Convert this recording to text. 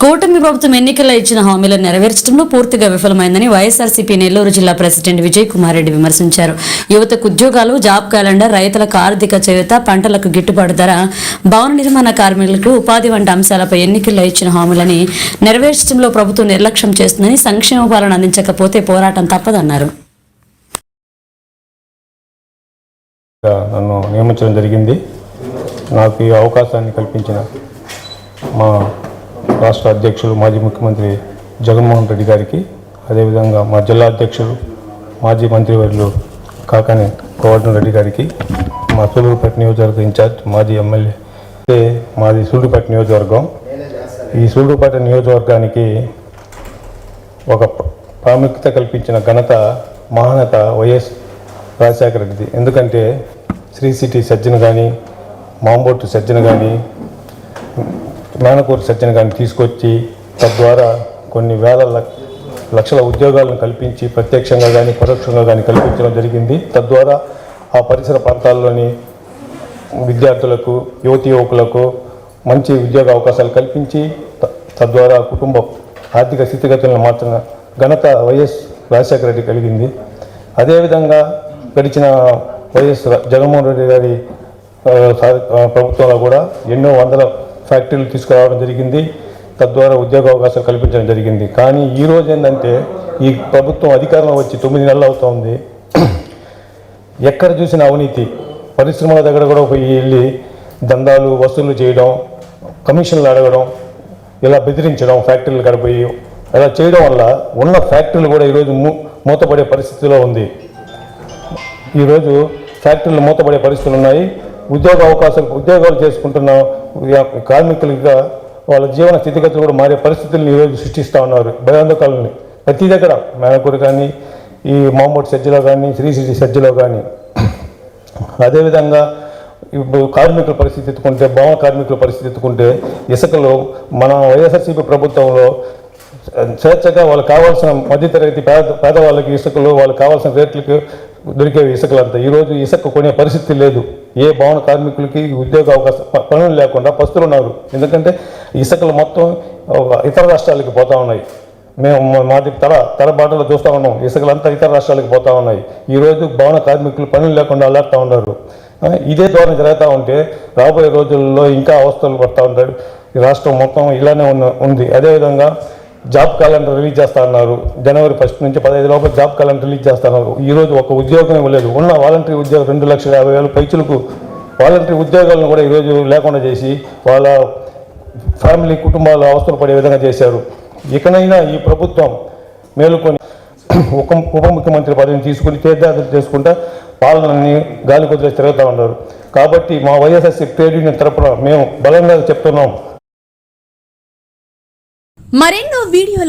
కూటమి ప్రభుత్వం ఎన్నికల్లో ఇచ్చిన హామీలను నెరవేర్చడంలో పూర్తిగా విఫలమైందని వైఎస్ఆర్సీపీ నెల్లూరు జిల్లా ప్రెసిడెంట్ విజయ్ కుమార్ రెడ్డి విమర్శించారు. యువతకు ఉద్యోగాలు, జాబ్ క్యాలెండర్, రైతులకు ఆర్థిక చేయూత, పంటలకు గిట్టుబాటు ధర, భవన నిర్మాణ కార్మికులకు ఉపాధి వంటి అంశాలపై ఎన్నికల్లో ఇచ్చిన హామీలని నెరవేర్చడంలో ప్రభుత్వం నిర్లక్ష్యం చేస్తుందని, సంక్షేమ పాలన అందించకపోతే పోరాటం తప్పదన్నారు. నన్ను నియమించడం జరిగింది. నాకు ఈ అవకాశాన్ని కల్పించిన మా రాష్ట్ర అధ్యక్షులు మాజీ ముఖ్యమంత్రి జగన్మోహన్ రెడ్డి గారికి, అదేవిధంగా మా జిల్లా అధ్యక్షులు మాజీ మంత్రివర్యులు కాకాని గోవర్ధన్ రెడ్డి గారికి, మా సూళ్ళూరుపేట నియోజకవర్గ ఇన్ఛార్జ్ మాజీ ఎమ్మెల్యే, మాది సూళ్ళూరుపేట నియోజకవర్గం. ఈ సూళ్ళూరుపేట నియోజకవర్గానికి ఒక ప్రాముఖ్యత కల్పించిన ఘనత, మహానత వైఎస్ రాజశేఖర రెడ్డిది. ఎందుకంటే శ్రీ సిటీ సజ్జన కానీ, మాంబోటు సజ్జన కానీ, మేనకూరు సజ్జన కానీ తీసుకొచ్చి తద్వారా కొన్ని వేల లక్షల ఉద్యోగాలను కల్పించి ప్రత్యక్షంగా కానీ పరోక్షంగా కానీ కల్పించడం జరిగింది. తద్వారా ఆ పరిసర ప్రాంతాల్లోని విద్యార్థులకు, యువకులకు మంచి ఉద్యోగ అవకాశాలు కల్పించి తద్వారా కుటుంబ ఆర్థిక స్థితిగతులను మార్చిన ఘనత వైఎస్ రాజశేఖర రెడ్డి కలిగింది. అదేవిధంగా గడిచిన వైఎస్ జగన్మోహన్ రెడ్డి గారి ప్రభుత్వంలో కూడా ఎన్నో వందల ఫ్యాక్టరీలు తీసుకురావడం జరిగింది. తద్వారా ఉద్యోగ అవకాశాలు కల్పించడం జరిగింది. కానీ ఈరోజు ఏంటంటే ఈ ప్రభుత్వం అధికారంలో వచ్చి 9 నెలలు అవుతుంది. ఎక్కడ చూసిన అవినీతి, పరిశ్రమల దగ్గర కూడా పోయి వెళ్ళి దందాలు వసూలు చేయడం, కమిషన్లు అడగడం, ఇలా బెదిరించడం, ఫ్యాక్టరీలు గడిపోయి ఇలా చేయడం వల్ల ఉన్న ఫ్యాక్టరీలు కూడా ఈరోజు మూతపడే పరిస్థితిలో ఉంది. ఈరోజు ఫ్యాక్టరీలు మూతపడే పరిస్థితులు ఉన్నాయి. ఉద్యోగాలు చేసుకుంటున్న కార్మికులుగా వాళ్ళ జీవన స్థితిగతులు కూడా మారే పరిస్థితులను ఈరోజు సృష్టిస్తూ ఉన్నారు. భయాందోళనని ప్రతి దగ్గర, మేనకూరు కానీ, ఈ మాంబోటు సజ్జలో కానీ, శ్రీ సిటీ సజ్జలో కానీ. అదేవిధంగా ఇప్పుడు కార్మికుల పరిస్థితి ఎత్తుకుంటే, భవన కార్మికుల పరిస్థితి ఎత్తుకుంటే, ఇసుకలో మన వైఎస్ఆర్సీపీ ప్రభుత్వంలో స్వేచ్ఛగా వాళ్ళకి కావాల్సిన మధ్యతరగతి పేదవాళ్ళకి ఇసుకలు వాళ్ళకి కావాల్సిన రేట్లకి దొరికేవి ఇసుకలంతా. ఈరోజు ఇసుక కొనే పరిస్థితి లేదు. ఏ భవన కార్మికులకి ఉద్యోగ అవకాశం పనులు లేకుండా పస్తులున్నారు. ఎందుకంటే ఇసుకలు మొత్తం ఇతర రాష్ట్రాలకి పోతూ ఉన్నాయి. మేము మాది తరబాటలో చూస్తూ ఉన్నాం. ఇసుకలంతా ఇతర రాష్ట్రాలకు పోతూ ఉన్నాయి. ఈరోజు భవన కార్మికులు పనులు లేకుండా అల్లాడుతూ ఉన్నారు. ఇదే ధోరణి జరుగుతూ ఉంటే రాబోయే రోజుల్లో ఇంకా అవస్థలు పడుతూ ఉంటారు. ఈ రాష్ట్రం మొత్తం ఇలానే ఉంది. అదేవిధంగా జాబ్ క్యాలెండర్ రిలీజ్ చేస్తా అన్నారు. జనవరి 1 నుంచి 15 లోపల జాబ్ క్యాలెండర్ రిలీజ్ చేస్తున్నారు. ఈరోజు ఒక ఉద్యోగం ఇవ్వలేదు. ఉన్న వాలంటరీ ఉద్యోగం 2,50,000 పైచులకు వాలంటరీ ఉద్యోగాలను కూడా ఈరోజు లేకుండా చేసి వాళ్ళ ఫ్యామిలీ కుటుంబాల అవస్థలు పడే విధంగా చేశారు. ఇకనైనా ఈ ప్రభుత్వం మేలుకొని ఉప ముఖ్యమంత్రి పదవిని తీసుకుని తీర్థయాత్ర చేసుకుంటా పాలనని గాలి కుదిరేసి తిరుగుతూ ఉన్నారు. కాబట్టి మా వైఎస్ఆర్సీ ట్రేడ్ యూనియన్ తరఫున మేము బలంగా చెప్తున్నాం. మరెన్నో వీడియోల